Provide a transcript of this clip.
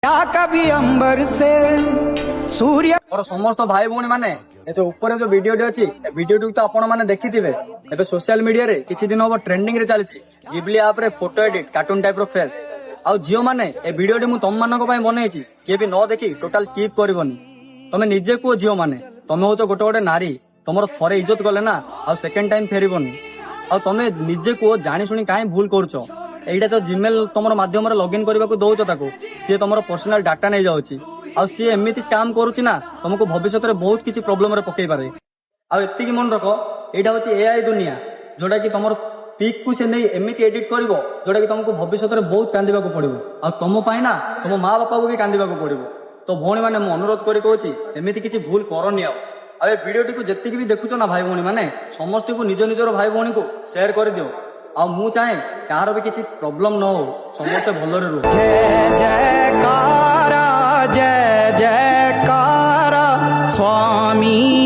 कभी अंबर से सूर्य ମୋର ସମସ୍ତ ଭାଇ ଭଉଣୀ ମାନେ ଏ ଯୋଉ ଉପରେ ଯୋଉ ଭିଡିଓଟି ଅଛି ଏ ଭିଡିଓଟି ତ ଆପଣ ମାନେ ଦେଖିଥିବେ। ଏବେ ସୋସିଆଲ ମିଡିଆରେ କିଛି ଦିନ ହବ ଟ୍ରେଣ୍ଡିଂ ରେ ଚାଲିଛି ଗିବଲି ଆପ ରେ ଫଟୋ ଏଡିଟ କାର୍ଟୁନ ଟାଇପ ର ଫେସ୍। ଆଉ ଝିଅ ମାନେ ଏ ଭିଡିଓଟି ମୁଁ ତମ ମାନଙ୍କ ପାଇଁ ବନେଇଛି, କିଏ ବି ନ ଦେଖି ଟୋଟାଲ ସ୍କିପ୍ କରିବନି। ତମେ ନିଜେ କୁହ ଝିଅ ମାନେ, ତମେ ହଉଛ ଗୋଟେ ଗୋଟେ ନାରୀ, ତମର ଥରେ ଇଜ୍ଜତ ଗଲେ ନା ଆଉ ସେକେଣ୍ଡ ଟାଇମ ଫେରିବନି। ଆଉ ତମେ ନିଜେ କୁହ ଜାଣି ଶୁଣି କାହିଁ ଭୁଲ କରୁଛ। এইটা তো জিমেল তোমার মাধ্যমে লগইন করা দৌছ তাকে, সি তোমার পর্সনাল ডাটা নিয়ে যাচ্ছে। ଆଉ ସିଏ ଏମିତି ସ୍କାମ କରୁଛି ନା ତମକୁ ଭବିଷ୍ୟତରେ ବହୁତ କିଛି ପ୍ରୋବ୍ଲେମରେ ପକେଇ ପାରେ। ଆଉ ଏତିକି ମନେ ରଖ, ଏଇଟା ହଉଛି ଏଆଇ ଦୁନିଆ, ଯୋଉଟା କି ତମର ପିକ୍ କୁ ସେ ନେଇ ଏମିତି ଏଡିଟ କରିବ ଯୋଉଟା କି ତମକୁ ଭବିଷ୍ୟତରେ ବହୁତ କାନ୍ଦିବାକୁ ପଡିବ। ଆଉ ତମ ପାଇଁ ନା ତମ ମା ବାପାକୁ ବି କାନ୍ଦିବାକୁ ପଡିବ। ତ ଭଉଣୀ ମାନେ ମୁଁ ଅନୁରୋଧ କରି କହୁଛି, ଏମିତି କିଛି ଭୁଲ କରନି। ଆଉ ଏ ଭିଡିଓଟିକୁ ଯେତିକି ବି ଦେଖୁଛ ନା ଭାଇ ଭଉଣୀ ମାନେ, ସମସ୍ତଙ୍କୁ ନିଜ ନିଜର ଭାଇ ଭଉଣୀକୁ ସେୟାର କରିଦିଅ। ଆଉ ମୁଁ ଚାହେଁ କାହାର ବି କିଛି ପ୍ରୋବ୍ଲେମ ନ ହଉ, ସମସ୍ତେ ଭଲରେ ରୁହ। जय जयकारा जय जयकारा स्वामी।